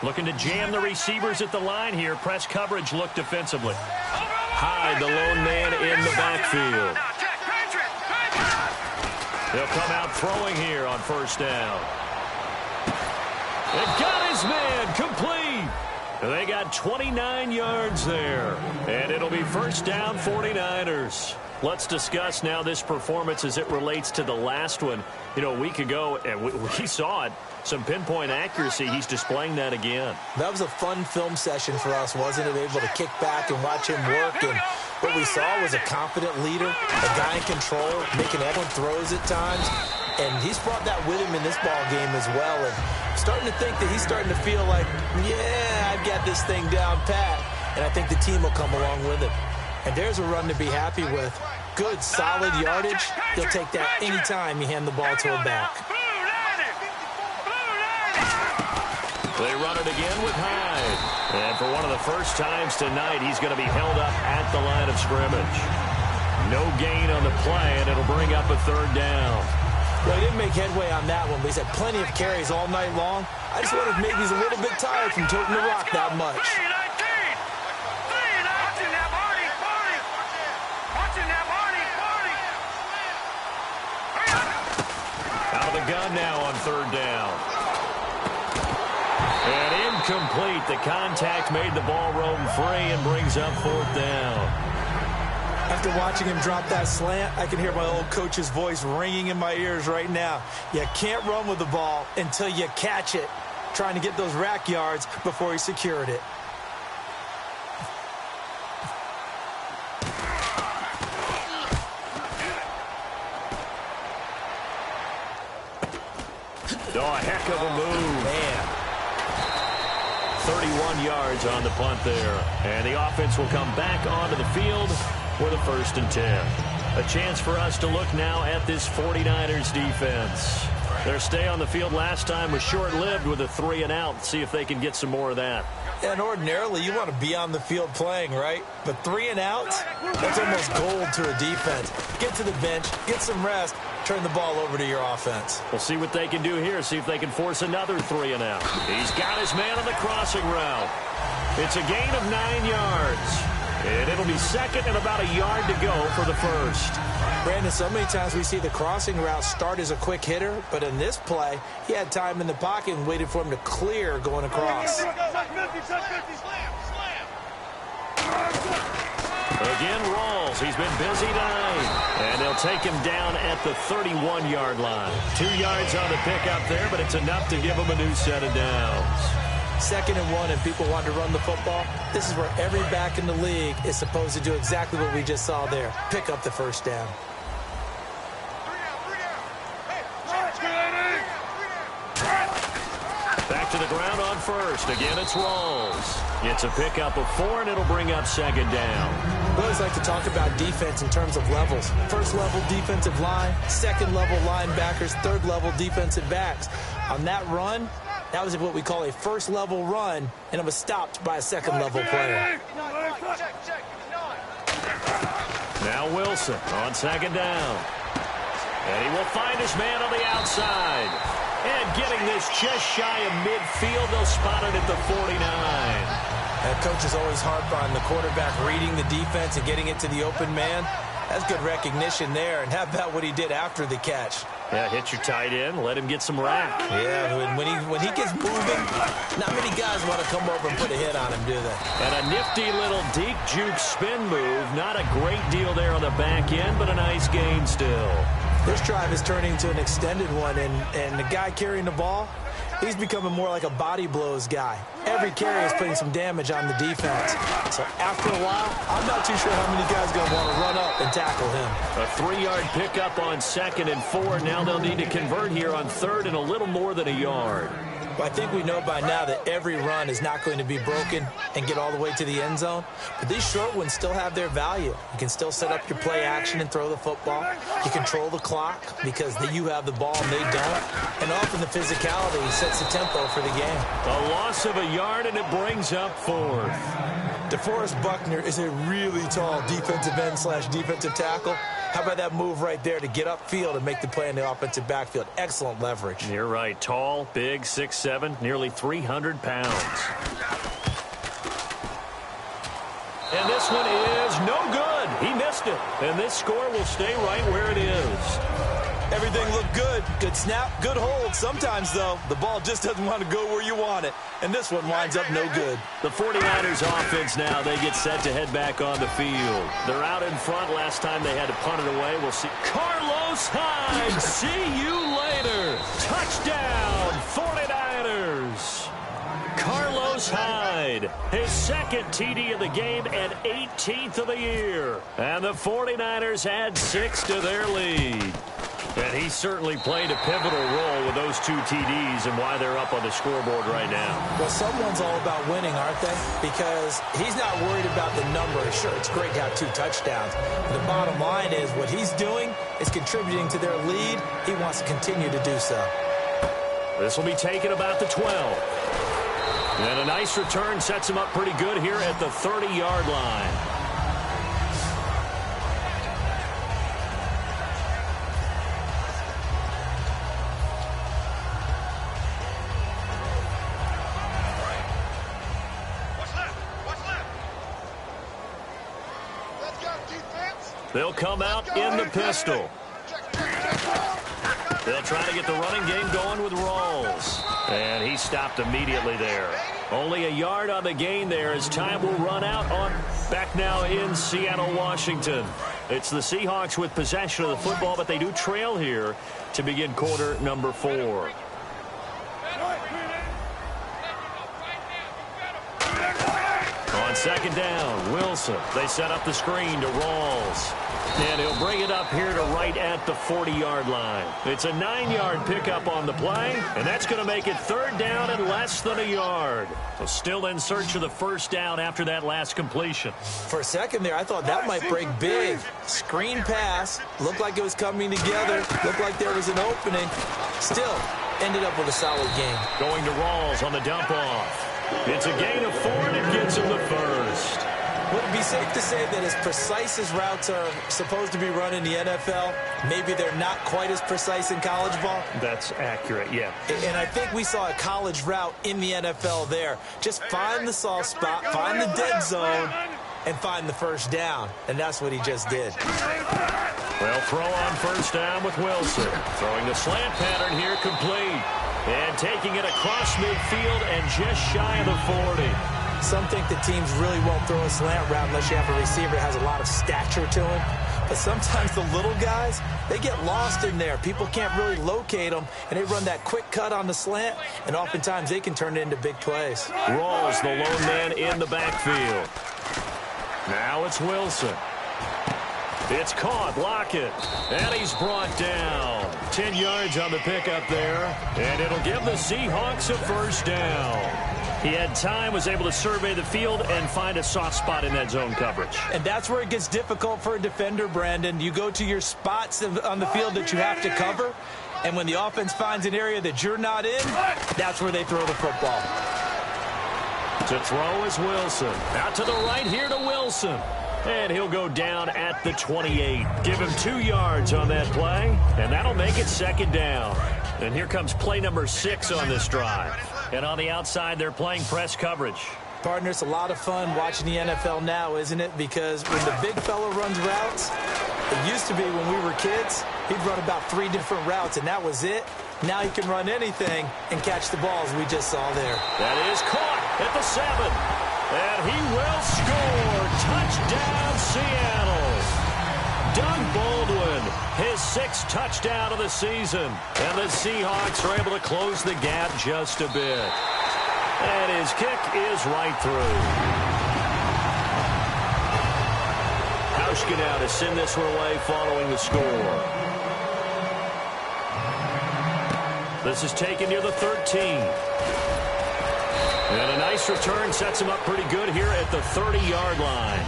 Looking to jam the receivers at the line here. Press coverage look defensively. Hyde, the lone man in the backfield. He'll come out throwing here on 1st down. They've got his man complete. They got 29 yards there. And it'll be 1st down 49ers. Let's discuss now this performance as it relates to the last one. You know, a week ago, and we saw it. Some pinpoint accuracy. He's displaying that again. That was a fun film session for us, wasn't it? Able to kick back and watch him work. And what we saw was a confident leader, a guy in control, making excellent throws at times. And he's brought that with him in this ball game as well. And I'm starting to think that he's starting to feel like, yeah, I've got this thing down pat. And I think the team will come along with it. And there's a run to be happy with. Good, solid yardage. He'll take that anytime you hand the ball to a back. They run it again with Hyde. And for one of the first times tonight, he's going to be held up at the line of scrimmage. No gain on the play, and it'll bring up a third down. Well, he didn't make headway on that one, but he's had plenty of carries all night long. I just wonder if maybe he's a little bit tired from toting the rock that much. Out of the gun now on third down. And incomplete. The contact made the ball roam free and brings up fourth down. After watching him drop that slant, I can hear my old coach's voice ringing in my ears right now. You can't run with the ball until you catch it. Trying to get those rack yards before he secured it. Oh, a heck of a move. Man. 31 yards on the punt there. And the offense will come back onto the field for the 1st and 10. A chance for us to look now at this 49ers defense. Their stay on the field last time was short-lived with a 3-and-out. See if they can get some more of that. And ordinarily, you want to be on the field playing, right? But 3-and-outs, that's almost gold to a defense. Get to the bench, get some rest, turn the ball over to your offense. We'll see what they can do here, see if they can force another 3-and-out. He's got his man on the crossing route. It's a gain of 9 yards. And it'll be second and about a yard to go for the first. Brandon, so many times we see the crossing route start as a quick hitter, but in this play, he had time in the pocket and waited for him to clear going across. Again, Rawls. He's been busy tonight. And they'll take him down at the 31-yard line. 2 yards on the pickup there, but it's enough to give him a new set of downs. 2nd and 1 and people want to run the football. This is where every back in the league is supposed to do exactly what we just saw there. Pick up the first down. Back to the ground on first. Again, it's Rawls. It's a pickup of 4, and it'll bring up 2nd down. We always like to talk about defense in terms of levels. 1st level defensive line, 2nd level linebackers, 3rd level defensive backs. On that run, that was what we call a 1st level run, and it was stopped by a 2nd level player. Now Wilson on 2nd down. And he will find his man on the outside. And getting this just shy of midfield, they'll spot it at the 49. That coach is always harp on the quarterback reading the defense and getting it to the open man. That's good recognition there. And how about what he did after the catch? Yeah, hit your tight end, let him get some rack. Yeah, when he gets moving, not many guys want to come over and put a hit on him, do they? And a nifty little deep juke spin move. Not a great deal there on the back end, but a nice gain still. This drive is turning into an extended one, and the guy carrying the ball, he's becoming more like a body blows guy. Every carry is putting some damage on the defense. So after a while, I'm not too sure how many guys are going to want to run up and tackle him. A 3-yard pickup on 2nd and 4. Now they'll need to convert here on 3rd and a little more than a yard. Well, I think we know by now that every run is not going to be broken and get all the way to the end zone. But these short ones still have their value. You can still set up your play action and throw the football. You control the clock because you have the ball and they don't. And often the physicality sets the tempo for the game. A loss of a yard, and it brings up 4th. DeForest Buckner is a really tall defensive end / defensive tackle. How about that move right there to get upfield and make the play in the offensive backfield? Excellent leverage. You're right. Tall, big, 6'7", nearly 300 pounds. And this one is no good. He missed it. And this score will stay right where it is. Everything looked good. Good snap, good hold. Sometimes, though, the ball just doesn't want to go where you want it. And this one winds up no good. The 49ers offense now, they get set to head back on the field. They're out in front. Last time they had to punt it away. We'll see. Carlos Hyde, see you later. Touchdown, 49ers. Carlos Hyde, his 2nd TD of the game and 18th of the year. And the 49ers add 6 to their lead. And he certainly played a pivotal role with those 2 TDs and why they're up on the scoreboard right now. Well, someone's all about winning, aren't they? Because he's not worried about the number. Sure, it's great to have 2 touchdowns. The bottom line is what he's doing is contributing to their lead. He wants to continue to do so. This will be taken about the 12. And a nice return sets him up pretty good here at the 30-yard line. They'll come out in the pistol. They'll try to get the running game going with Rawls. And he stopped immediately there. Only a yard on the gain there as time will run out on back now in Seattle, Washington. It's the Seahawks with possession of the football, but they do trail here to begin quarter number 4. On second down, Wilson. They set up the screen to Rawls. And he'll bring it up here to right at the 40-yard line. It's a 9-yard pickup on the play, and that's going to make it third down and less than a yard. So still in search of the first down after that last completion. For a second there, I thought that might break big. Screen pass. Looked like it was coming together. Looked like there was an opening. Still ended up with a solid game. Going to Rawls on the dump-off. It's a gain of 4, and it gets him the first. Would it be safe to say that as precise as routes are supposed to be run in the NFL, maybe they're not quite as precise in college ball? That's accurate, yeah. And I think we saw a college route in the NFL there. Just find the soft spot, find the dead zone, and find the first down. And that's what he just did. Well, throw on first down with Wilson. Throwing the slant pattern here complete. And taking it across midfield and just shy of the 40. Some think that teams really won't throw a slant route unless you have a receiver that has a lot of stature to him. But sometimes the little guys, they get lost in there. People can't really locate them, and they run that quick cut on the slant, and oftentimes they can turn it into big plays. Rawls, the lone man in the backfield. Now it's Wilson. It's caught, Lockett, and he's brought down. 10 yards on the pickup there, and it'll give the Seahawks a first down. He had time, was able to survey the field and find a soft spot in that zone coverage. And that's where it gets difficult for a defender, Brandon. You go to your spots on the field that you have to cover, and when the offense finds an area that you're not in, that's where they throw the football. To throw is Wilson. Out to the right here to Wilson. And he'll go down at the 28. Give him 2 yards on that play, and that'll make it second down. And here comes play number 6 on this drive. And on the outside, they're playing press coverage. Partner, it's a lot of fun watching the NFL now, isn't it? Because when the big fella runs routes, it used to be when we were kids, he'd run about 3 different routes, and that was it. Now he can run anything and catch the balls we just saw there. That is caught at the 7. And he will score. Touchdown, Seattle. Doug Baldwin, his 6th touchdown of the season. And the Seahawks are able to close the gap just a bit. And his kick is right through. Hauschka now to send this one away following the score. This is taken near the 13. And a nice return sets him up pretty good here at the 30-yard line.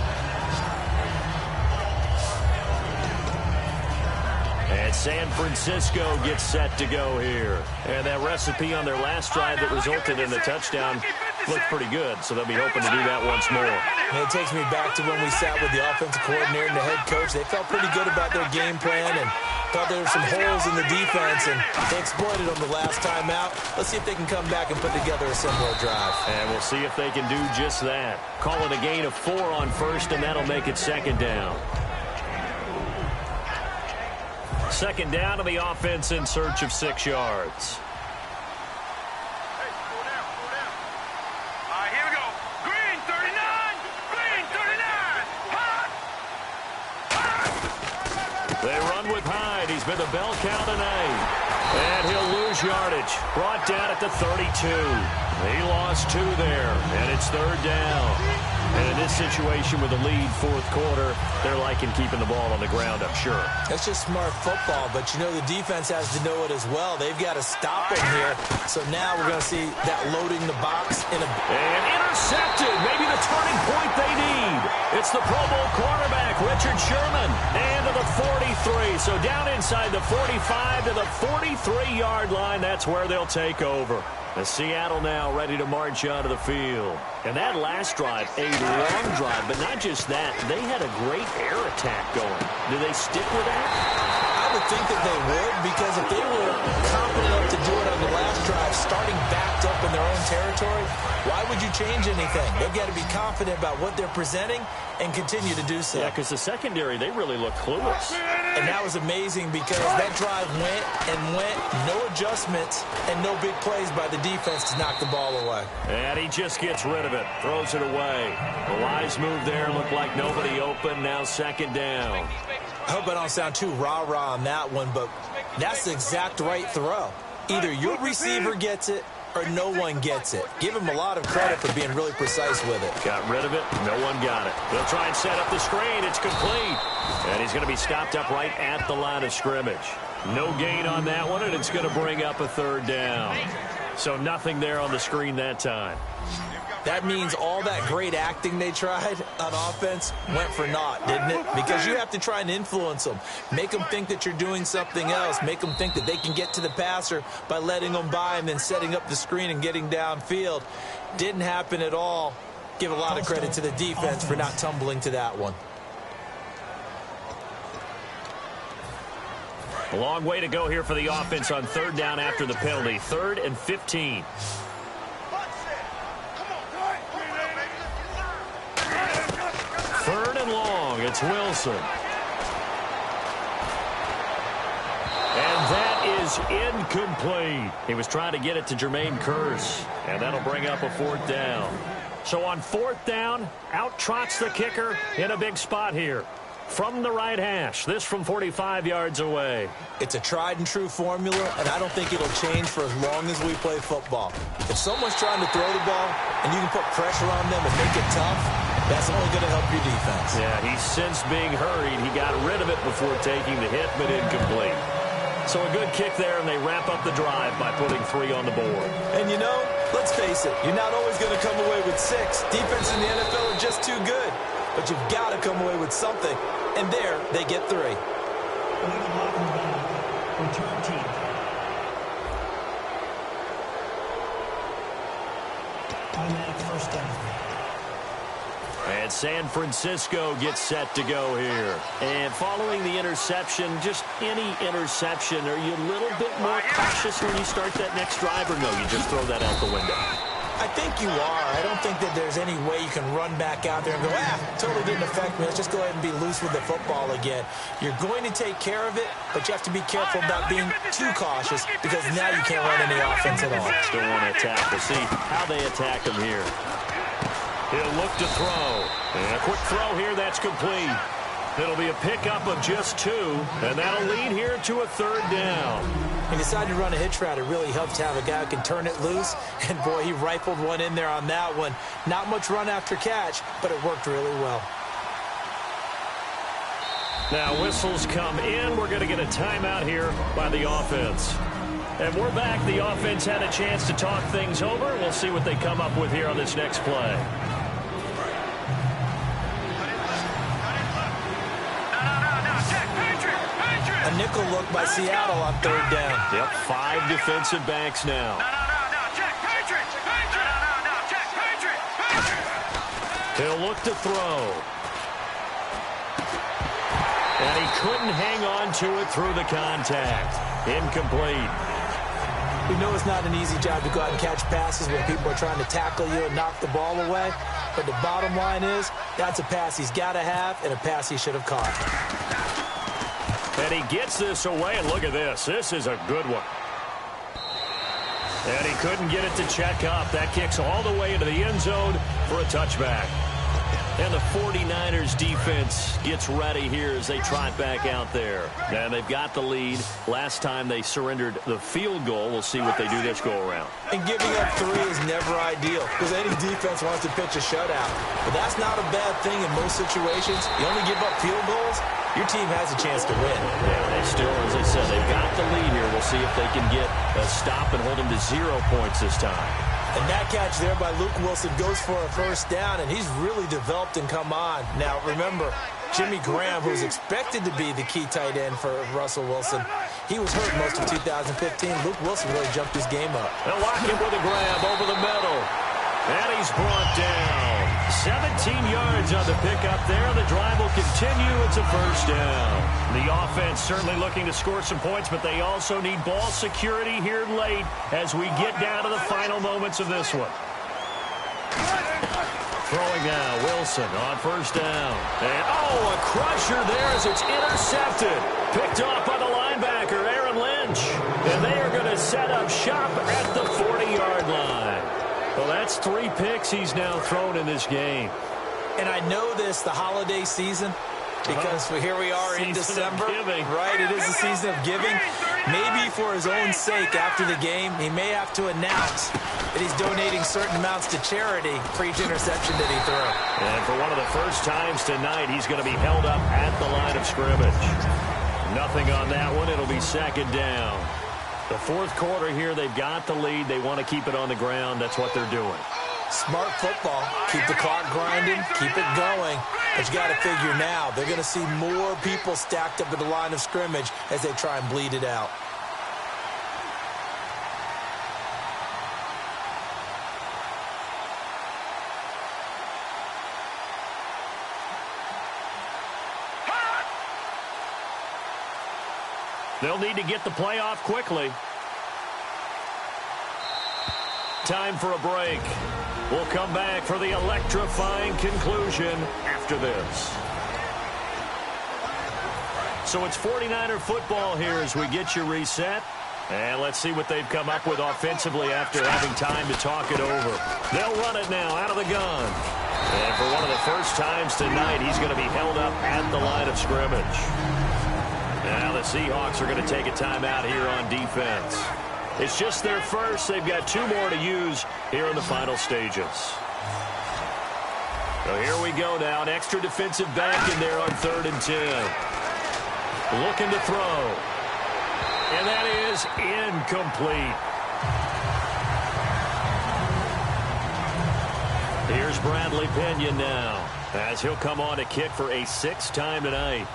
And San Francisco gets set to go here. And that recipe on their last drive that resulted in the touchdown looked pretty good, so they'll be hoping to do that once more. And it takes me back to when we sat with the offensive coordinator and the head coach. They felt pretty good about their game plan and thought there were some holes in the defense, and they exploited them the last time out. Let's see if they can come back and put together a similar drive. And we'll see if they can do just that. Call it a gain of 4 on first, and that'll make it second down. Second down to the offense in search of 6 yards. They run with Hyde. He's been the bell cow tonight. And he'll lose yardage. Brought down at the 32. He lost 2 there, and it's third down. And in this situation with the lead fourth quarter, they're liking keeping the ball on the ground, I'm sure. That's just smart football, but you know the defense has to know it as well. They've got to stop them here. So now we're going to see that loading the box in a... And intercepted. Maybe the turning point they need. It's the Pro Bowl cornerback, Richard Sherman. And to the 43. So down inside the 45 to the 43-yard line. That's where they'll take over. The Seattle now ready to march onto the field. And that last drive, a long drive, but not just that. They had a great air attack going. Do they stick with that? I would think that they would, because if they were confident enough to do it on the last drive, starting backed up in their own territory, why would you change anything? They've got to be confident about what they're presenting and continue to do so. Yeah, because the secondary, they really look clueless. And that was amazing because that drive went and went, no adjustments and no big plays by the defense to knock the ball away. And he just gets rid of it, throws it away. A wise move there, looked like nobody open, now second down. I hope I don't sound too rah-rah on that one, but that's the exact right throw. Either your receiver gets it or no one gets it. Give him a lot of credit for being really precise with it. Got rid of it. No one got it. They'll try and set up the screen. It's complete. And he's going to be stopped up right at the line of scrimmage. No gain on that one, and it's going to bring up a third down. So nothing there on the screen that time. That means all that great acting they tried on offense went for naught, didn't it? Because you have to try and influence them. Make them think that you're doing something else. Make them think that they can get to the passer by letting them by and then setting up the screen and getting downfield. Didn't happen at all. Give a lot of credit to the defense for not tumbling to that one. A long way to go here for the offense on third down after the penalty. 3rd and 15. Third and long, it's Wilson. And that is incomplete. He was trying to get it to Jermaine Kearse, and that'll bring up a 4th down. So on 4th down, out trots the kicker in a big spot here. From the right hash, this from 45 yards away. It's a tried-and-true formula, and I don't think it'll change for as long as we play football. If someone's trying to throw the ball and you can put pressure on them and make it tough, that's only going to help your defense. Yeah, he's since being hurried. He got rid of it before taking the hit, but incomplete. So a good kick there, and they wrap up the drive by putting 3 on the board. And you know, let's face it, you're not always going to come away with 6. Defense in the NFL are just too good. But you've got to come away with something. And there, they get 3. Legal block in the back. Return team. Automatic first down. And San Francisco gets set to go here. And following the interception, just any interception, are you a little bit more cautious when you start that next drive, or no, you just throw that out the window? I think you are. I don't think that there's any way you can run back out there and go, totally didn't affect me. Let's just go ahead and be loose with the football again. You're going to take care of it, but you have to be careful about being too cautious because now you can't run any offense at all. Still want to attack. We'll see how they attack him here. He'll look to throw. And a quick throw here, that's complete. It'll be a pickup of just 2, and that'll lead here to a 3rd down. He decided to run a hitch route. It really helps to have a guy who can turn it loose. And, boy, he rifled one in there on that one. Not much run after catch, but it worked really well. Now whistles come in. We're going to get a timeout here by the offense. And we're back. The offense had a chance to talk things over. We'll see what they come up with here on this next play. A nickel look by Seattle on 3rd down. Yep, 5 defensive backs now. He'll look to throw. And he couldn't hang on to it through the contact. Incomplete. We know it's not an easy job to go out and catch passes when people are trying to tackle you and knock the ball away. But the bottom line is, that's a pass he's got to have and a pass he should have caught. And he gets this away, and look at this. This is a good one. And he couldn't get it to check up. That kicks all the way into the end zone for a touchback. And the 49ers defense gets ready here as they trot back out there. And they've got the lead. Last time they surrendered the field goal. We'll see what they do this go-around. And giving up 3 is never ideal because any defense wants to pitch a shutout. But that's not a bad thing in most situations. You only give up field goals, your team has a chance to win. Yeah, they still, as I said, they've got the lead here. We'll see if they can get a stop and hold them to 0 points this time. And that catch there by Luke Wilson goes for a first down, and he's really developed and come on. Now, remember, Jimmy Graham, who's expected to be the key tight end for Russell Wilson, he was hurt most of 2015. Luke Wilson really jumped his game up. They'll lock him with a grab over the middle. And he's brought down. 17 yards on the pickup there. The drive will continue. It's a first down. The offense certainly looking to score some points, but they also need ball security here late as we get down to the final moments of this one. Throwing now, Wilson on first down. And, oh, a crusher there as it's intercepted. Picked off by the linebacker, Aaron Lynch. And they are going to set up shop at the 40-yard line. Well, that's 3 picks he's now thrown in this game. And I know this, the holiday season, because here we are in December. Right, it is the season of giving. Maybe for his own sake after the game, he may have to announce that he's donating certain amounts to charity for each interception that he threw. And for one of the first times tonight, he's going to be held up at the line of scrimmage. Nothing on that one. It'll be second down. The fourth quarter here, they've got the lead. They want to keep it on the ground. That's what they're doing. Smart football. Keep the clock grinding. Keep it going. But you got to figure now, they're going to see more people stacked up at the line of scrimmage as they try and bleed it out. They'll need to get the play off quickly. Time for a break. We'll come back for the electrifying conclusion after this. So it's 49er football here as we get you reset. And let's see what they've come up with offensively after having time to talk it over. They'll run it now out of the gun. And for one of the first times tonight, he's going to be held up at the line of scrimmage. Now the Seahawks are going to take a timeout here on defense. It's just their first. They've got 2 more to use here in the final stages. So here we go now. An extra defensive back in there on 3rd and 10. Looking to throw. And that is incomplete. Here's Bradley Pinion now as he'll come on to kick for a 6th time tonight.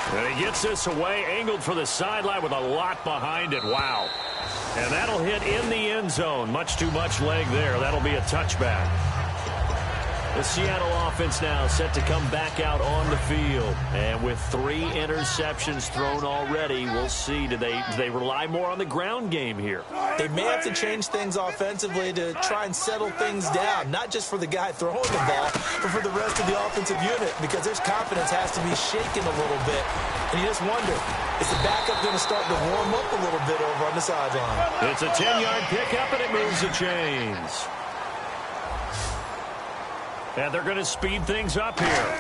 And he gets this away, angled for the sideline with a lot behind it. Wow. And that'll hit in the end zone. Much too much leg there. That'll be a touchback. The Seattle offense now set to come back out on the field. And with 3 interceptions thrown already, we'll see. Do they rely more on the ground game here? They may have to change things offensively to try and settle things down, not just for the guy throwing the ball, but for the rest of the offensive unit, because their confidence has to be shaken a little bit. And you just wonder, is the backup going to start to warm up a little bit over on the sideline? It's a 10-yard pickup, and it moves the chains. And they're going to speed things up here.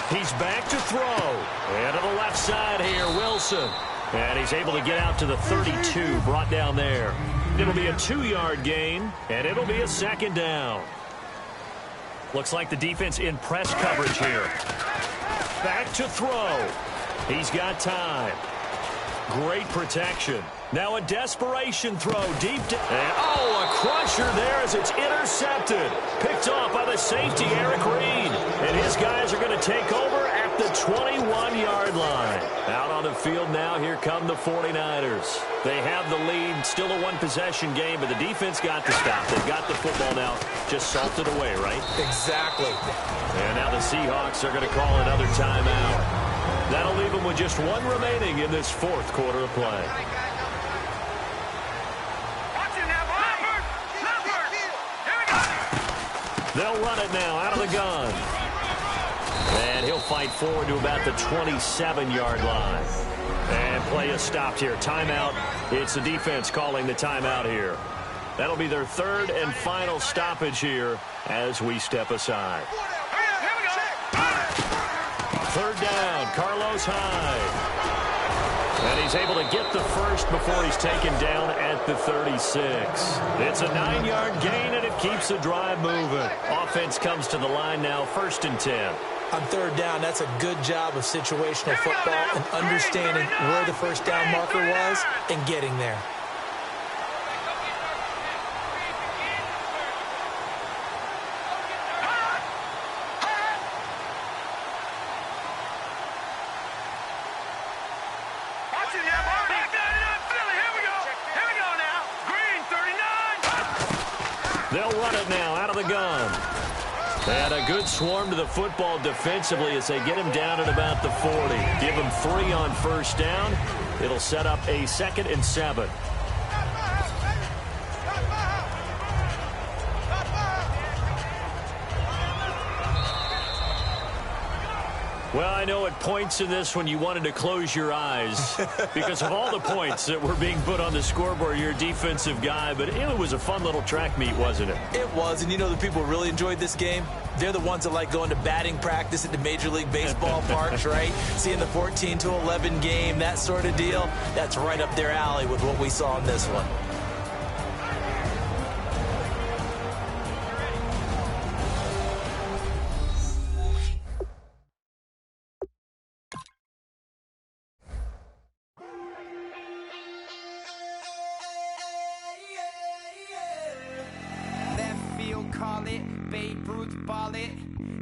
He's back to throw. And to the left side here, Wilson. And he's able to get out to the 32, brought down there. It'll be a 2-yard gain, and it'll be a 2nd down. Looks like the defense in press coverage here. Back to throw. He's got time. Great protection. Now a desperation throw deep to... And, oh, a crusher there as it's intercepted. Picked off by the safety, Eric Reed. And his guys are going to take over at the 21-yard line. Out on the field now, here come the 49ers. They have the lead, still a 1-possession game, but the defense got the stop. They've got the football now, just salted away, right? Exactly. And now the Seahawks are going to call another timeout. That'll leave them with just 1 remaining in this 4th quarter of play. They'll run it now out of the gun. And he'll fight forward to about the 27-yard line. And play is stopped here. Timeout. It's the defense calling the timeout here. That'll be their third and final stoppage here as we step aside. Third down, Carlos Hyde. And he's able to get the first before he's taken down at the 36. It's a 9-yard gain, and it keeps the drive moving. Offense comes to the line now, 1st and 10. On third down, that's a good job of situational football and understanding where the first down marker was and getting there. They'll run it now out of the gun. And a good swarm to the football defensively as they get him down at about the 40. Give him 3 on first down. It'll set up a 2nd and 7. Well, I know at points in this when you wanted to close your eyes because of all the points that were being put on the scoreboard. You're a defensive guy, but it was a fun little track meet, wasn't it? It was, and you know the people who really enjoyed this game? They're the ones that like going to batting practice at the Major League Baseball parks, right? Seeing the 14-11 game, that sort of deal. That's right up their alley with what we saw in this one. Call it, Babe Ruth ball it.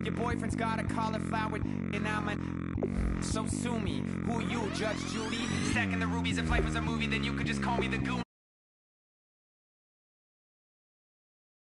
Your boyfriend's got a cauliflower and I'm a... So sue me, who you, Judge Judy? Stacking the rubies, if life was a movie, then you could just call me the goon.